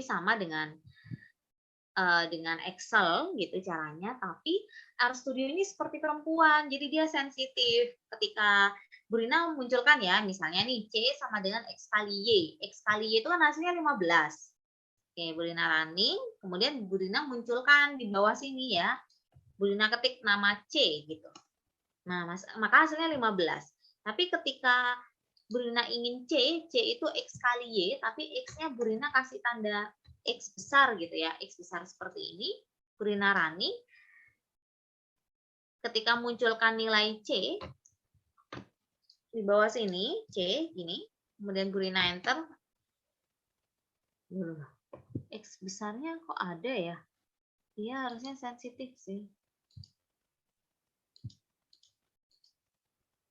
sama dengan Excel gitu caranya, tapi RStudio ini seperti perempuan, jadi dia sensitif. Ketika Bu Rina memunculkan ya, misalnya nih C sama dengan X kali Y. X kali Y itu kan hasilnya 15. Oke, Bu Rina running, kemudian Bu Rina munculkan di bawah sini ya. Bu Rina ketik nama C gitu. Nah, maka hasilnya 15. Tapi ketika Bu Rina ingin C itu X kali Y, tapi X-nya Bu Rina kasih tanda X besar gitu ya, X besar seperti ini, Bu Rina running. Ketika munculkan nilai C, di bawah sini, C, ini, kemudian Bu Rina enter. X besarnya kok ada ya? Dia harusnya sensitif sih.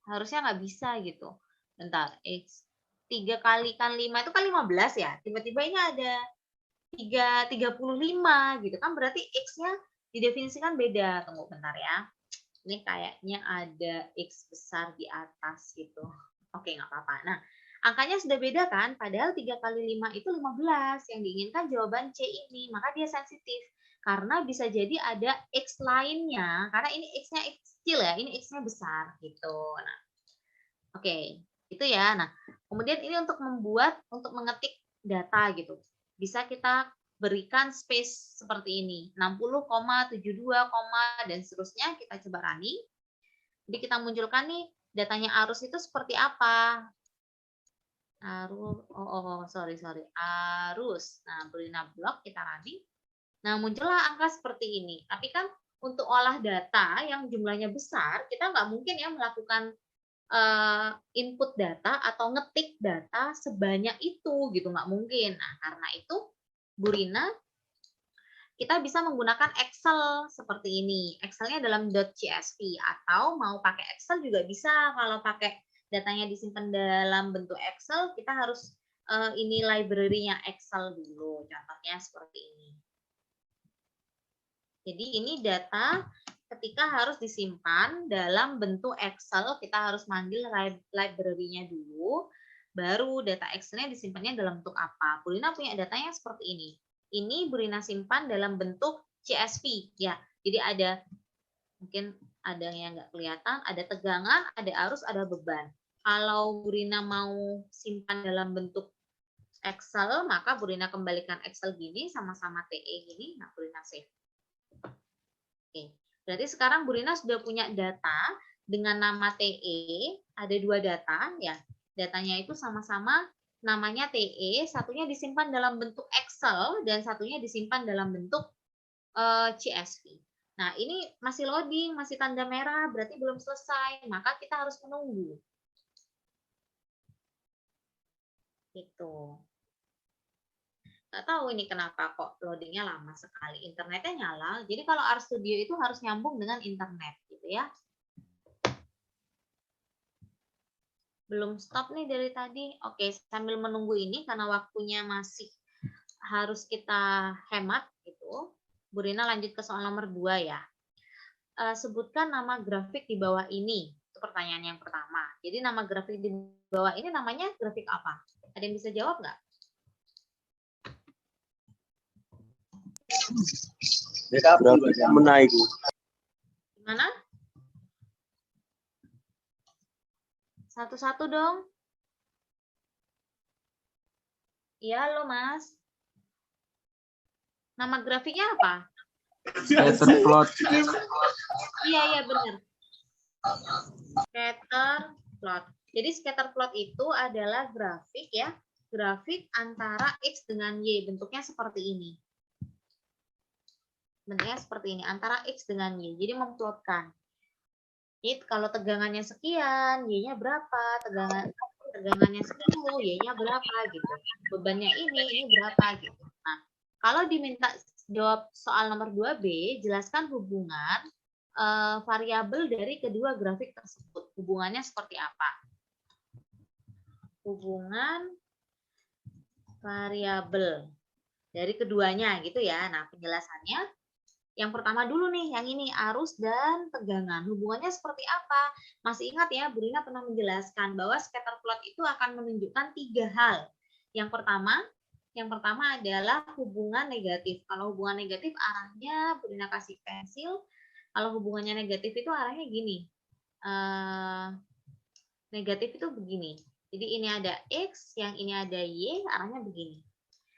Harusnya nggak bisa gitu. Bentar, X 3 kalikan 5 itu kan 15 ya. Tiba-tiba ini ada 35 gitu kan, berarti X-nya didefinisikan beda. Tunggu bentar ya. Ini kayaknya ada X besar di atas gitu. Oke, nggak apa-apa. Nah, angkanya sudah beda kan? Padahal 3 kali 5 itu 15. Yang diinginkan jawaban C ini. Maka dia sensitif. Karena bisa jadi ada X lainnya. Karena ini X-nya X kecil ya. Ini X-nya besar gitu. Nah, oke. Itu ya. Nah, kemudian ini untuk mengetik data gitu. Bisa kita berikan space seperti ini, 60, 72, dan seterusnya. Kita coba running. Jadi kita munculkan nih datanya arus itu seperti apa. Arus, sorry. Arus. Nah, Bu Rina blok, kita running. Nah, muncullah angka seperti ini. Tapi kan untuk olah data yang jumlahnya besar, kita nggak mungkin ya melakukan input data atau ngetik data sebanyak itu gitu, nggak mungkin. Nah, karena itu Bu Rina kita bisa menggunakan Excel seperti ini. Excelnya dalam .csv atau mau pakai Excel juga bisa. Kalau pakai datanya disimpan dalam bentuk Excel, kita harus ini library-nya Excel dulu. Contohnya seperti ini. Jadi ini data ketika harus disimpan dalam bentuk Excel, kita harus manggil library-nya dulu, baru data Excel-nya disimpannya dalam bentuk apa. Bu Rina punya datanya seperti ini. Ini Bu Rina simpan dalam bentuk CSV, ya. Jadi ada, mungkin ada yang nggak kelihatan, ada tegangan, ada arus, ada beban. Kalau Bu Rina mau simpan dalam bentuk Excel, maka Bu Rina kembalikan Excel gini, sama-sama TE gini, nah Bu Rina save. Oke, berarti sekarang Bu Rina sudah punya data dengan nama TE, ada 2 data ya. Datanya itu sama-sama namanya TE, satunya disimpan dalam bentuk Excel dan satunya disimpan dalam bentuk CSV. Nah, ini masih loading, masih tanda merah, berarti belum selesai, maka kita harus menunggu. Gitu. Nggak tahu ini kenapa kok loadingnya lama sekali. Internetnya nyala. Jadi kalau RStudio itu harus nyambung dengan internet gitu ya. Belum stop nih dari tadi. Oke, sambil menunggu ini karena waktunya masih harus kita hemat gitu. Bu Rina lanjut ke soal nomor 2 ya. Sebutkan nama grafik di bawah ini. Itu pertanyaan yang pertama. Jadi nama grafik di bawah ini namanya grafik apa? Ada yang bisa jawab nggak? Grafik menaik. Gimana? Satu-satu dong. Iya, halo Mas. Nama grafiknya apa? Scatter plot. Iya, benar. Scatter plot. Jadi scatter plot itu adalah grafik ya. Grafik antara X dengan Y. Bentuknya seperti ini. Bentuknya seperti ini. Antara X dengan Y. Jadi memplotkan. Jadi kalau tegangannya sekian, Y-nya berapa? Tegangannya 10, Y-nya berapa gitu. Bebannya ini berapa gitu. Nah, kalau diminta jawab soal nomor 2B, jelaskan hubungan variabel dari kedua grafik tersebut. Hubungannya seperti apa? Hubungan variabel dari keduanya gitu ya. Nah, penjelasannya yang pertama dulu nih, yang ini arus dan tegangan. Hubungannya seperti apa? Masih ingat ya, Bu Rina pernah menjelaskan bahwa scatter plot itu akan menunjukkan 3 hal. Yang pertama, Yang pertama adalah hubungan negatif. Kalau hubungan negatif arahnya Burina kasih pensil. Kalau hubungannya negatif itu arahnya gini. Negatif itu begini. Jadi ini ada X, yang ini ada Y, arahnya begini.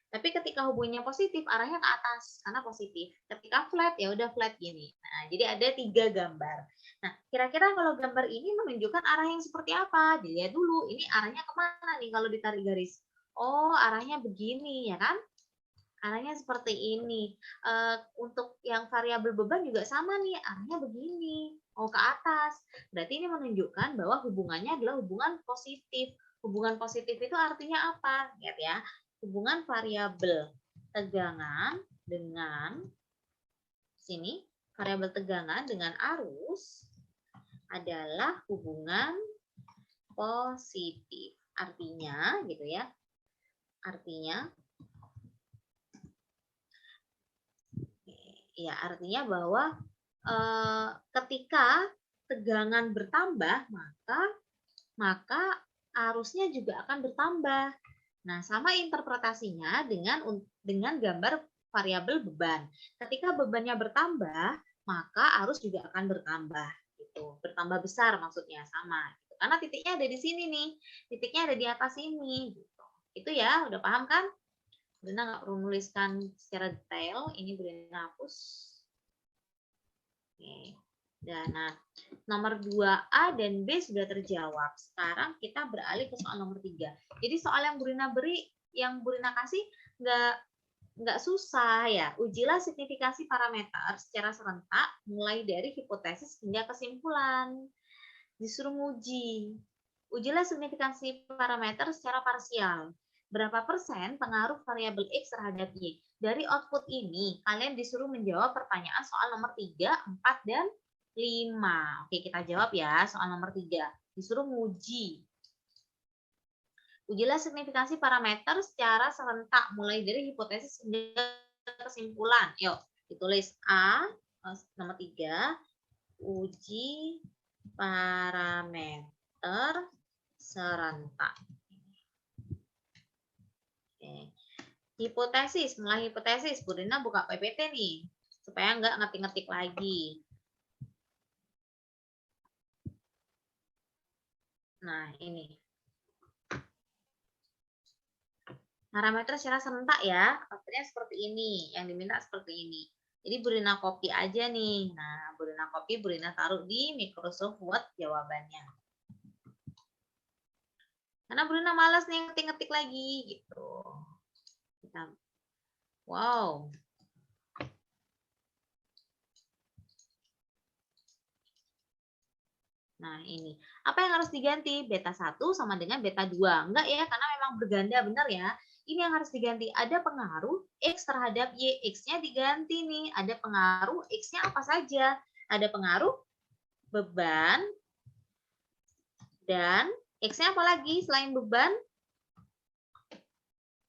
Tapi ketika hubungannya positif, arahnya ke atas karena positif. Ketika flat, ya udah flat gini. Nah, jadi ada 3 gambar. Nah, kira-kira kalau gambar ini menunjukkan arah yang seperti apa? Dilihat dulu, ini arahnya kemana nih kalau ditarik garis? Oh, arahnya begini, ya kan? Arahnya seperti ini. Untuk yang variabel beban juga sama nih, arahnya begini. Oh, ke atas. Berarti ini menunjukkan bahwa hubungannya adalah hubungan positif. Hubungan positif itu artinya apa? Lihat ya. Hubungan variabel tegangan dengan sini, variabel tegangan dengan arus adalah hubungan positif. Artinya gitu ya. Artinya bahwa ketika tegangan bertambah, maka arusnya juga akan bertambah. Nah, sama interpretasinya dengan gambar variabel beban. Ketika bebannya bertambah, maka arus juga akan bertambah. Gitu. Bertambah besar maksudnya, sama. Gitu. Karena titiknya ada di sini nih. Titiknya ada di atas ini. Gitu. Itu ya, udah paham kan? Brina nggak perlu nuliskan secara detail. Ini Brina hapus. Oke. Dan nah, nomor 2A dan B sudah terjawab. Sekarang kita beralih ke soal nomor 3. Jadi soal yang Burina kasih nggak susah ya. Ujilah signifikasi parameter secara serentak mulai dari hipotesis hingga kesimpulan. Disuruh nguji. Ujilah signifikasi parameter secara parsial. Berapa persen pengaruh variabel X terhadap Y? Dari output ini, kalian disuruh menjawab pertanyaan soal nomor 3, 4, dan 5. Oke, kita jawab ya soal nomor 3. Disuruh nguji. Ujilah signifikasi parameter secara serentak mulai dari hipotesis hingga kesimpulan. Yuk, ditulis A nomor 3. Uji parameter serentak. Oke. Hipotesis, mulai hipotesis. Burina buka PPT nih, supaya nggak ngetik-ngetik lagi. Nah, ini. Parameter secara serentak ya, patternnya seperti ini, yang diminta seperti ini. Jadi Burina copy aja nih. Nah, Burina copy, Burina taruh di Microsoft Word jawabannya. Karena Burina malas nih ngetik-ngetik lagi gitu. Wow. Nah, ini. Apa yang harus diganti? Beta 1 sama dengan beta 2. Enggak ya, karena memang berganda, benar ya. Ini yang harus diganti. Ada pengaruh X terhadap Y. X-nya diganti nih. Ada pengaruh X-nya apa saja? Ada pengaruh beban. Dan X-nya apa lagi selain beban?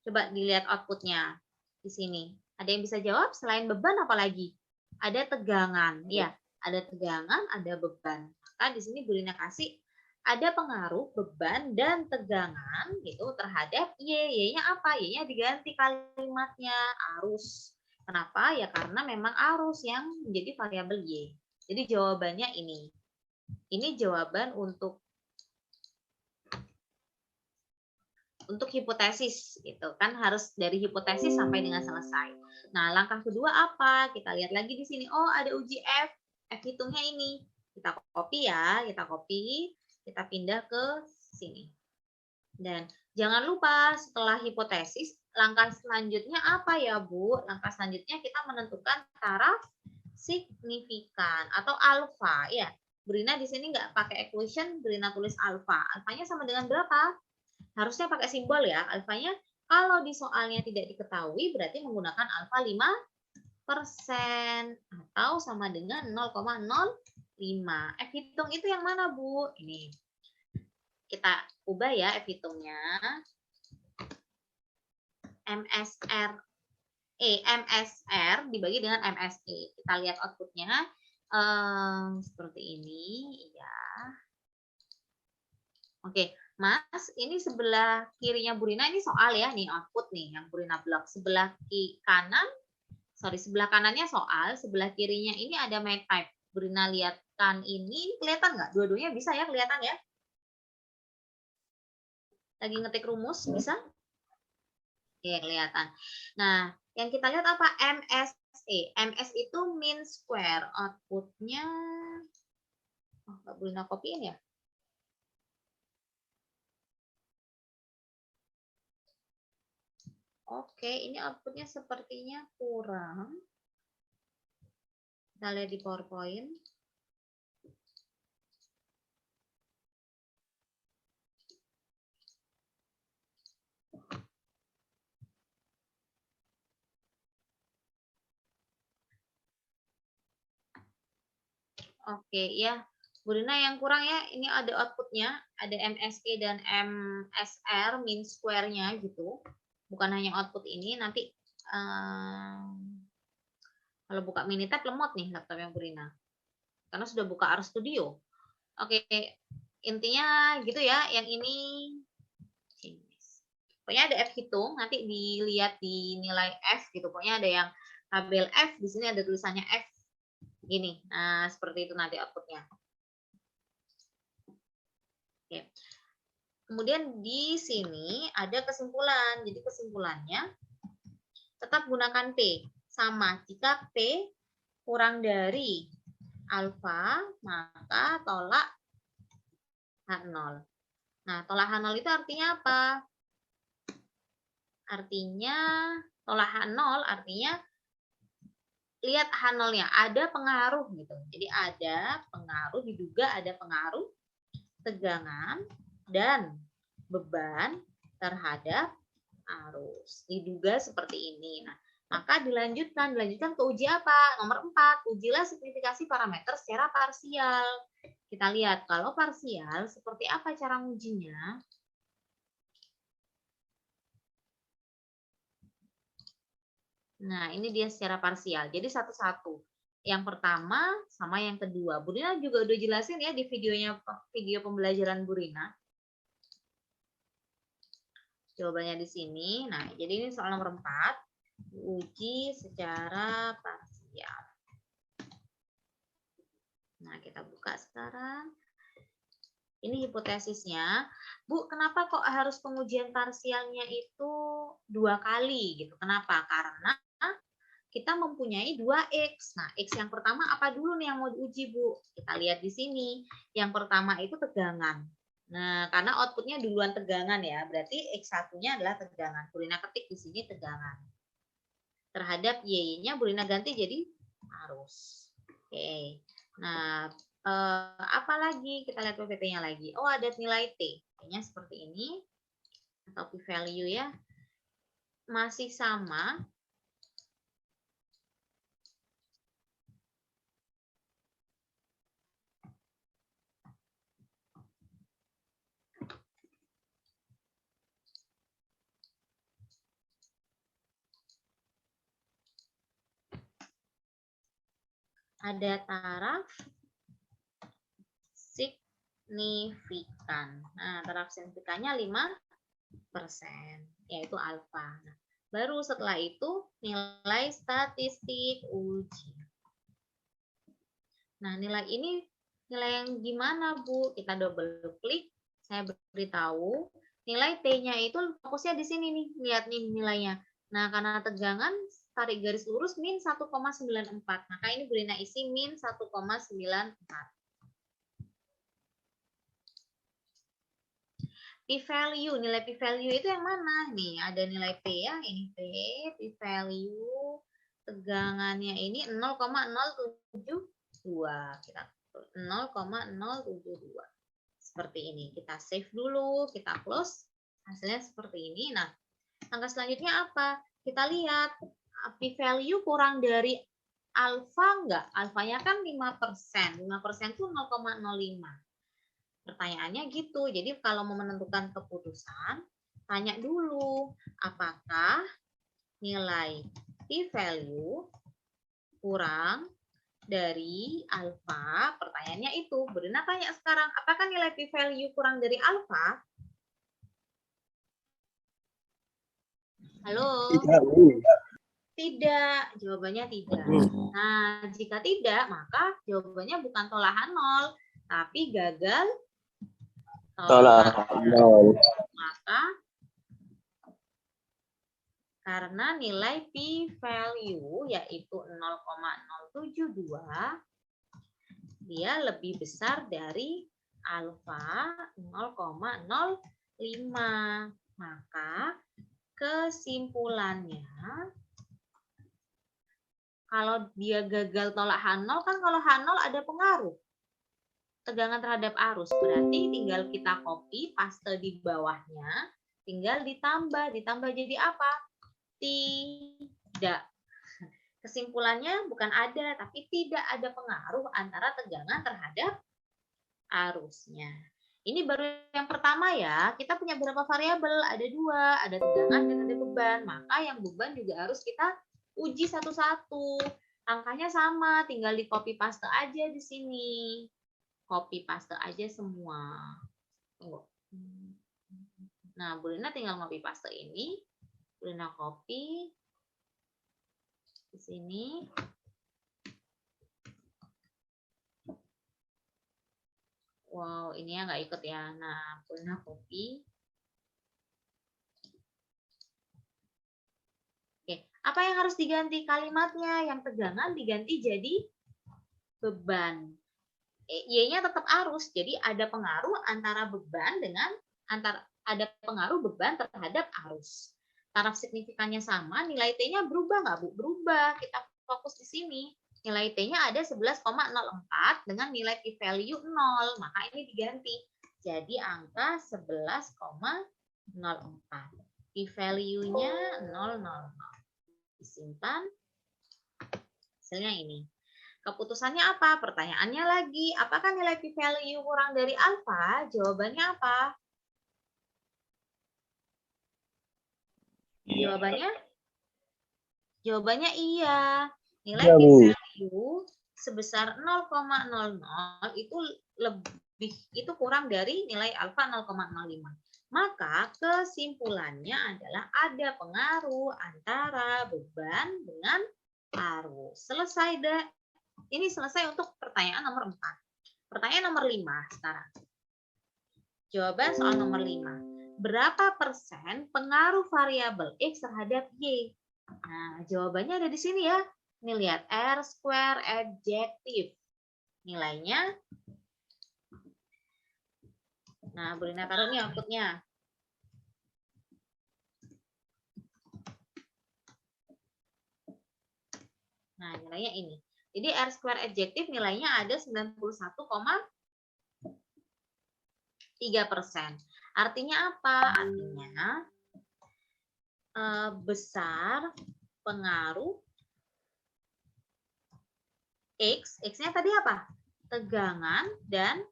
Coba dilihat outputnya di sini. Ada yang bisa jawab? Selain beban apa lagi? Ada tegangan. Ya, ada tegangan, ada beban. Maka di sini Burina kasih ada pengaruh beban dan tegangan gitu terhadap Y. Y-nya apa? Y-nya diganti kalimatnya arus. Kenapa? Ya karena memang arus yang menjadi variabel Y. Jadi jawabannya ini. Ini jawaban untuk hipotesis gitu kan, harus dari hipotesis sampai dengan selesai. Nah, langkah kedua apa? Kita lihat lagi di sini. Oh, ada uji F. F hitungnya ini. Kita copy ya, kita pindah ke sini. Dan jangan lupa setelah hipotesis, langkah selanjutnya apa ya, Bu? Langkah selanjutnya kita menentukan taraf signifikan atau alfa ya. Burina di sini nggak pakai equation, Burina tulis alfa. Alfanya sama dengan berapa? Harusnya pakai simbol ya, alfanya. Kalau di soalnya tidak diketahui, berarti menggunakan alfa 5% atau sama dengan 0,05. F hitung itu yang mana, Bu? Ini. Kita ubah ya F hitungnya. MSR dibagi dengan MSE. Kita lihat outputnya. Seperti ini. Ya. Oke. Mas, ini sebelah kirinya Burina ini soal ya, nih output nih yang Burina blok. Sebelah sebelah kanannya soal, sebelah kirinya ini ada make type. Burina lihatkan ini kelihatan nggak? Dua-duanya bisa ya, kelihatan ya? Lagi ngetik rumus, bisa? Oke, kelihatan. Nah, yang kita lihat apa? MSE. MS itu mean square. Outputnya, oh, nggak Burina copyin ya? Oke, ini outputnya sepertinya kurang. Kita lihat di PowerPoint. Oke, ya. Burina yang kurang ya, ini ada outputnya, ada MSE dan MSR, mean square-nya gitu. Bukan hanya output ini, nanti kalau buka Minitab lemot nih laptopnya Burina. Karena sudah buka RStudio. Oke, intinya gitu ya, yang ini pokoknya ada F hitung, nanti dilihat di nilai F gitu. Pokoknya ada yang tabel F, di sini ada tulisannya F gini. Nah, seperti itu nanti outputnya. Oke. Kemudian di sini ada kesimpulan. Jadi kesimpulannya tetap gunakan P. Sama, jika P kurang dari alfa, maka tolak H0. Nah, tolak H0 itu artinya apa? Artinya, tolak H0 artinya lihat H0-nya, ada pengaruh gitu. Jadi ada pengaruh, diduga ada pengaruh tegangan dan beban terhadap arus. Diduga seperti ini. Nah, maka dilanjutkan ke uji apa? Nomor 4, ujilah signifikasi parameter secara parsial. Kita lihat kalau parsial seperti apa cara ngujinya. Nah, ini dia secara parsial. Jadi satu-satu. Yang pertama sama yang kedua. Burina juga udah jelasin ya di video pembelajaran Burina. Jawabannya di sini. Nah, jadi ini soal nomor 4. Uji secara parsial. Nah, kita buka sekarang. Ini hipotesisnya. Bu, kenapa kok harus pengujian parsialnya itu 2 kali gitu? Kenapa? Karena kita mempunyai 2X. Nah, X yang pertama apa dulu nih yang mau diuji, Bu? Kita lihat di sini. Yang pertama itu tegangan. Nah, karena outputnya duluan tegangan ya, berarti X1-nya adalah tegangan. Burina ketik di sini tegangan. Terhadap Y-nya Burina ganti jadi arus. Oke. Nah, apa lagi? Kita lihat PPT-nya lagi. Oh, ada nilai T. T-nya seperti ini. Atau P-value ya. Masih sama. Ada taraf signifikan. Nah, taraf signifikannya 5%, yaitu alfa. Nah, baru setelah itu nilai statistik uji. Nah, nilai ini nilai yang gimana, Bu? Kita double klik, saya beritahu. Nilai T-nya itu fokusnya di sini nih, lihat nih nilainya. Nah, karena tegangan tarik garis lurus min 1,94. Maka ini Burina isi min 1,94. P-value, nilai P-value itu yang mana? Nih, ada nilai P ya, ini P, P-value, tegangannya ini 0,072. Kita 0,072. Seperti ini. Kita save dulu, kita close. Hasilnya seperti ini. Nah, langkah selanjutnya apa? Kita lihat P-value kurang dari alfa enggak? Alfanya kan 5%. 5% itu 0,05. Pertanyaannya gitu. Jadi kalau mau menentukan keputusan, tanya dulu apakah nilai P-value kurang dari alfa. Pertanyaannya itu. Burina tanya sekarang, apakah nilai P-value kurang dari alfa? Halo? Tidak. Tidak, jawabannya tidak. Nah, jika tidak, maka jawabannya bukan tolahan 0, tapi gagal tolahan. Maka karena nilai p-value yaitu 0,072, dia lebih besar dari alfa 0,05. Maka kesimpulannya, kalau dia gagal tolak H0, kan kalau H0 ada pengaruh tegangan terhadap arus. Berarti tinggal kita copy, paste di bawahnya, tinggal ditambah. Ditambah jadi apa? Tidak. Kesimpulannya bukan ada, tapi tidak ada pengaruh antara tegangan terhadap arusnya. Ini baru yang pertama ya. Kita punya berapa variabel? Ada 2, ada tegangan dan ada beban. Maka yang beban juga harus kita uji satu-satu. Angkanya sama, tinggal di copy paste aja di sini. Copy paste aja semua. Tunggu. Nah, Bu Lina tinggal copy paste ini. Bu Lina copy di sini. Wow, ini ya nggak ikut ya. Nah, Bu Lina copy. Apa yang harus diganti kalimatnya? Yang tegangan diganti jadi beban. Y-nya tetap arus. Jadi ada pengaruh antara beban dengan ada pengaruh beban terhadap arus. Taraf signifikannya sama, nilai T-nya berubah nggak, Bu? Berubah. Kita fokus di sini. Nilai T-nya ada 11,04 dengan nilai p-value 0. Maka ini diganti. Jadi angka 11,04. P-value-nya 0,00. Disimpan, hasilnya ini. Keputusannya apa? Pertanyaannya lagi, apakah nilai p-value kurang dari alfa? Jawabannya apa? Jawabannya iya. Nilai p-value sebesar 0,00 itu kurang dari nilai alfa 0,05. Maka kesimpulannya adalah ada pengaruh antara beban dengan arus. Selesai deh. Ini selesai untuk pertanyaan nomor 4. Pertanyaan nomor 5 sekarang. Jawaban soal nomor 5. Berapa persen pengaruh variabel X terhadap Y? Nah, jawabannya ada di sini ya. Ini lihat, R square adjektif. Nilainya. Nah, Bu Lina taruh nih outputnya. Nah, nilainya ini. Jadi R square adjektif nilainya ada 91,3%. Artinya apa? Artinya besar pengaruh X. X-nya tadi apa? Tegangan dan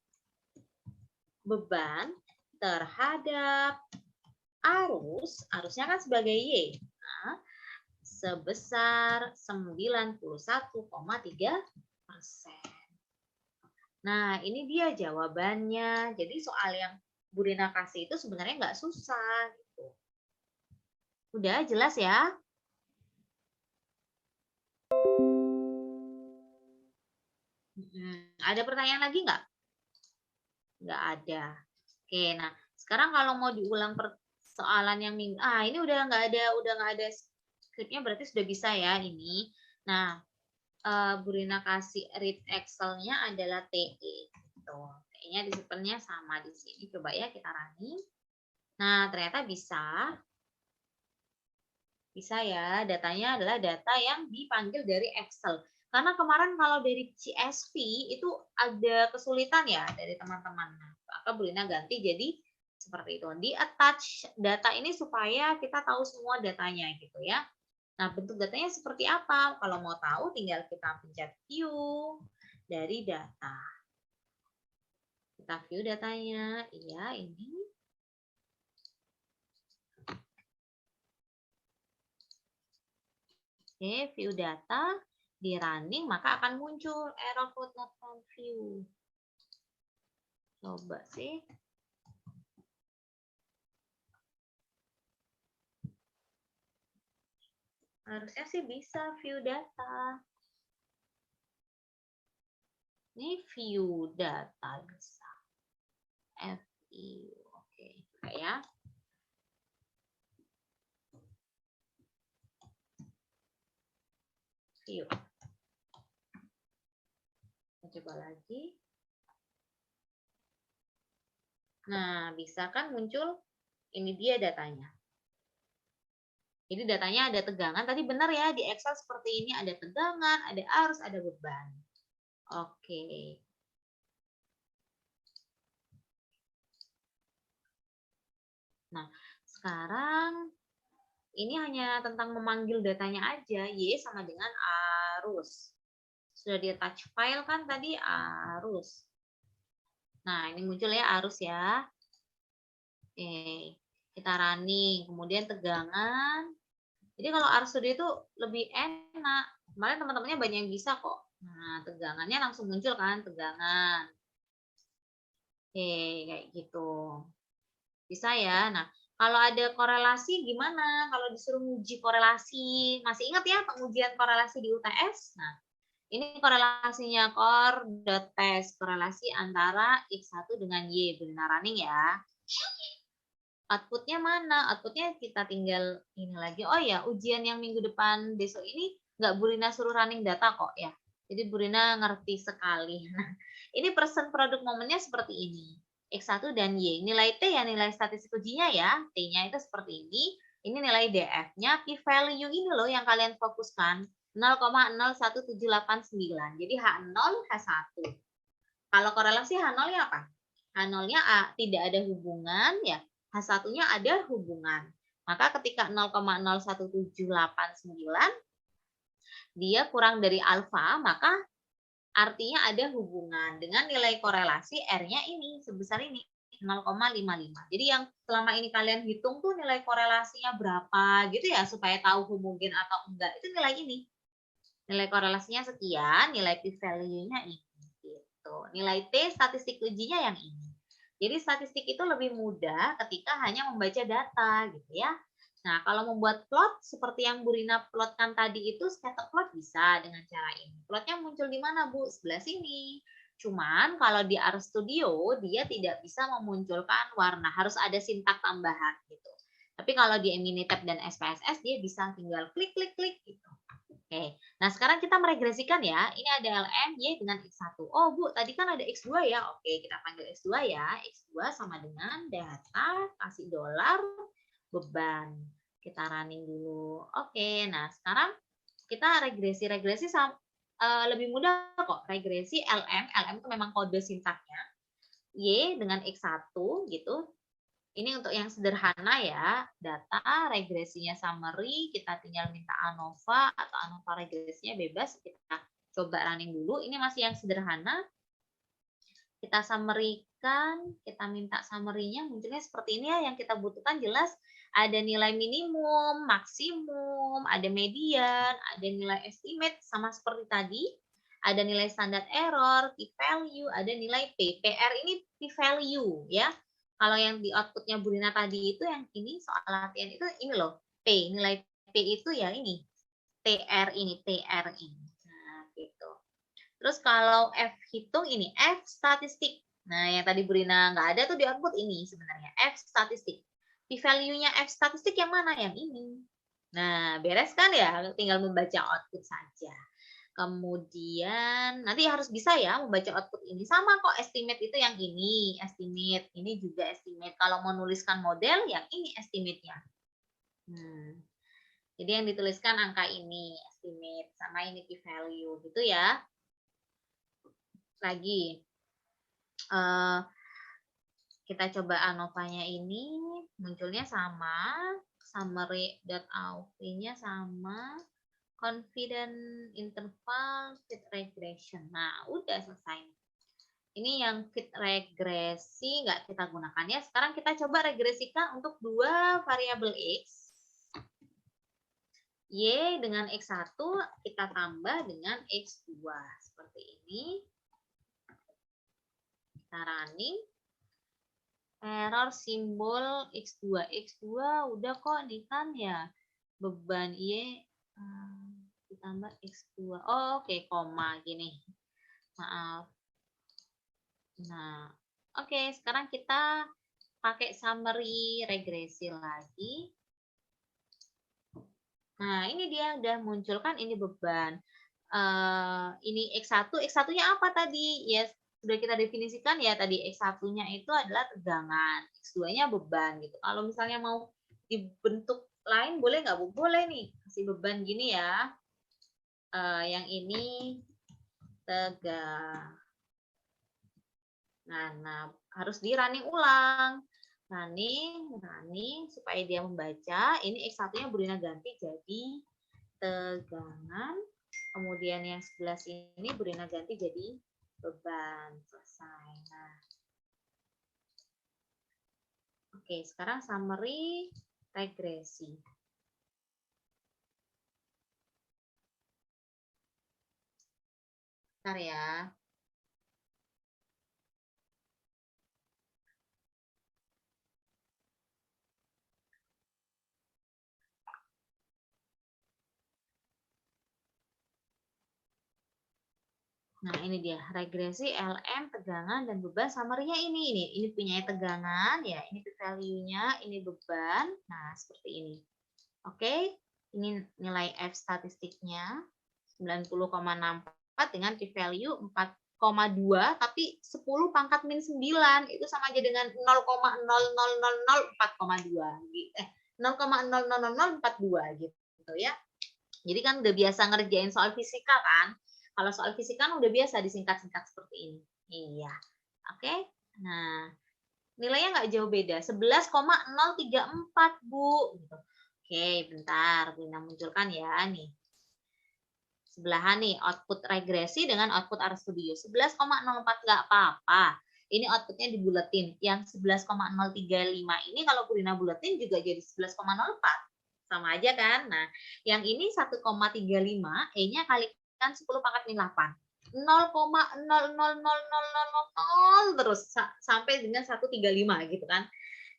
beban terhadap arus. Arusnya kan sebagai Y. Nah, sebesar 91,3%. Nah, ini dia jawabannya. Jadi soal yang Bu Rina kasih itu sebenarnya nggak susah. Gitu. Udah jelas ya? Ada pertanyaan lagi nggak? Nggak ada. Oke, nah sekarang kalau mau diulang persoalan yang minggu, ini udah nggak ada skripnya, berarti sudah bisa ya ini. Nah, Bu Rina kasih read Excel-nya adalah TE. Gitu. TE-nya disimpannya sama di sini. Coba ya kita running. Nah, ternyata bisa. Bisa ya, datanya adalah data yang dipanggil dari Excel. Karena kemarin kalau dari CSV itu ada kesulitan ya dari teman-teman. Maka Bu Lina ganti jadi seperti itu. Di attach data ini supaya kita tahu semua datanya gitu ya. Nah, bentuk datanya seperti apa? Kalau mau tahu tinggal kita pencet view dari data. Kita view datanya. Iya, ini. Oke, view data. Di running maka akan muncul error code not found view. Coba sih. Harusnya sih bisa view data. Ini view data bisa. FIU. Oke, coba ya. View. Kita coba lagi. Nah, bisa kan muncul, ini dia datanya. Jadi datanya ada tegangan, tadi benar ya, di Excel seperti ini ada tegangan, ada arus, ada beban. Oke. Nah, sekarang ini hanya tentang memanggil datanya aja, Y sama dengan arus. Sudah di touch file kan tadi arus. Nah, ini muncul ya arus ya. Oke, kita running, kemudian tegangan. Jadi kalau arus studio itu lebih enak. Kemarin teman-temannya banyak yang bisa kok. Nah, tegangannya langsung muncul kan, tegangan. Oke, kayak gitu. Bisa ya. Nah, kalau ada korelasi gimana? Kalau disuruh uji korelasi, masih ingat ya pengujian korelasi di UTS? Nah, ini korelasinya core.test, korelasi antara X1 dengan Y. Benar running ya. Outputnya mana? Outputnya kita tinggal ini lagi. Oh ya, ujian yang minggu depan besok ini nggak Burina suruh running data kok ya. Jadi Burina ngerti sekali. Nah, ini persen produk momennya seperti ini. X1 dan Y. Nilai T ya, nilai statistik ujinya ya. T-nya itu seperti ini. Ini nilai DF-nya. P-value ini loh yang kalian fokuskan. 0,01789. Jadi H0, H1. Kalau korelasi H0-nya apa? H0-nya tidak ada hubungan ya. H1-nya ada hubungan. Maka ketika 0,01789 dia kurang dari alfa, maka artinya ada hubungan dengan nilai korelasi R-nya ini sebesar ini 0,55. Jadi yang selama ini kalian hitung tuh nilai korelasinya berapa gitu ya supaya tahu homogen atau enggak. Itu nilai ini. Nilai korelasinya sekian, nilai p-value-nya ini gitu. Nilai T statistik ujinya yang ini. Jadi statistik itu lebih mudah ketika hanya membaca data gitu ya. Nah, kalau membuat plot seperti yang Bu Rina plotkan tadi itu scatter plot bisa dengan cara ini. Plotnya muncul di mana, Bu? Sebelah sini. Cuman kalau di RStudio dia tidak bisa memunculkan warna, harus ada sintak tambahan gitu. Tapi kalau di Minitab dan SPSS dia bisa tinggal klik klik klik gitu. Oke, nah sekarang kita meregresikan ya. Ini ada LM Y dengan X1. Oh Bu, tadi kan ada X2 ya. Oke, kita panggil X2 ya. X2 sama dengan data, kasih dolar, beban. Kita running dulu. Oke, nah sekarang kita regresi lebih mudah kok. Regresi LM itu memang kode sintaknya. Y dengan X1 gitu. Ini untuk yang sederhana ya, data regresinya summary, kita tinggal minta ANOVA atau ANOVA regresinya bebas, kita coba running dulu. Ini masih yang sederhana. Kita summary-kan, kita minta summary-nya munculnya seperti ini ya, yang kita butuhkan jelas ada nilai minimum, maksimum, ada median, ada nilai estimate sama seperti tadi. Ada nilai standar error, p-value, ada nilai P. PR ini p-value ya. Kalau yang di outputnya Burina tadi itu yang ini soal latihan itu ini loh P, nilai P itu ya ini TR ini, TR ini. Nah, gitu. Terus kalau F hitung ini F statistik. Nah, yang tadi Burina nggak ada tuh di output ini sebenarnya F statistik. P-value-nya F statistik yang mana? Yang ini. Nah, beres kan ya? Tinggal membaca output saja. Kemudian nanti harus bisa ya membaca output ini. Sama kok estimate itu yang ini, estimate. Ini juga estimate. Kalau mau nuliskan model, yang ini estimate-nya. Jadi yang dituliskan angka ini, estimate. Sama ini p-value gitu ya. Lagi. Kita coba ANOVA-nya ini. Munculnya sama. Summary.AUV-nya sama. Confident interval fit regression. Nah, udah selesai. Ini yang fit regresi nggak kita gunakan ya. Sekarang kita coba regresikan untuk dua variabel X. Y dengan X1 kita tambah dengan X2. Seperti ini. Kita running. Error simbol X2. X2 udah kok nih kan ya. Beban Y ditambah X2. Oh, oke, koma gini. Maaf. Nah, oke, sekarang kita pakai summary regresi lagi. Nah, ini dia udah muncul kan, ini beban. Ini X1, X1-nya apa tadi? Ya, sudah kita definisikan ya tadi, X1-nya itu adalah tegangan, X2-nya beban gitu. Kalau misalnya mau dibentuk lain, boleh nggak, Bu? Boleh nih, kasih beban gini ya. Yang ini tegangan. Nah, harus di running ulang. Running supaya dia membaca. Ini X1-nya Bu Rina ganti jadi tegangan. Kemudian yang sebelah sini Bu Rina ganti jadi beban. Selesai. Nah. Oke, sekarang summary regresi. Bentar ya. Nah, ini dia regresi LM, tegangan dan beban. Summary-nya ini punya tegangan ya, ini value-nya, ini beban. Nah, seperti ini. Oke, ini nilai F statistiknya 90,64 dengan p-value 4,2 tapi 10 pangkat min 9 itu sama aja dengan 0,0004,2 gitu ya. Jadi kan udah biasa ngerjain soal fisika kan. Kalau soal fisika kan udah biasa disingkat-singkat seperti ini. Iya. Oke. Nah, nilainya nggak jauh beda. 11,034, Bu. Gitu. Oke, bentar. Bina munculkan ya nih. Sebelahan nih, output regresi dengan output RStudio. 11,04 nggak apa-apa. Ini outputnya dibuletin. Yang 11,035 ini kalau Bina buletin juga jadi 11,04. Sama aja kan? Nah, yang ini 1,35, E-nya kalikan 10 pangkat min 8. 0,00000 terus sampai dengan 135 gitu kan.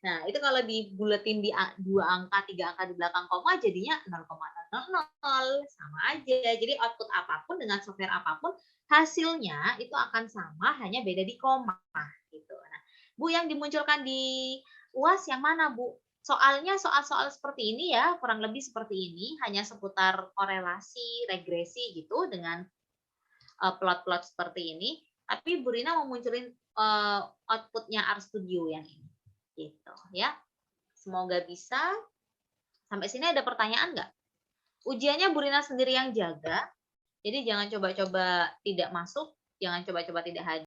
Nah, itu kalau dibuletin di 2 angka, 3 angka di belakang koma jadinya 0,000. Sama aja. Jadi output apapun dengan software apapun, hasilnya itu akan sama, hanya beda di koma gitu. Nah, Bu, yang dimunculkan di UAS yang mana, Bu? Soalnya soal-soal seperti ini ya, kurang lebih seperti ini, hanya seputar korelasi, regresi gitu dengan plot-plot seperti ini. Tapi Bu Rina mau munculin outputnya RStudio yang ini. Gitu ya. Semoga bisa. Sampai sini ada pertanyaan nggak? Ujiannya Bu Rina sendiri yang jaga. Jadi jangan coba-coba tidak masuk, jangan coba-coba tidak hadir.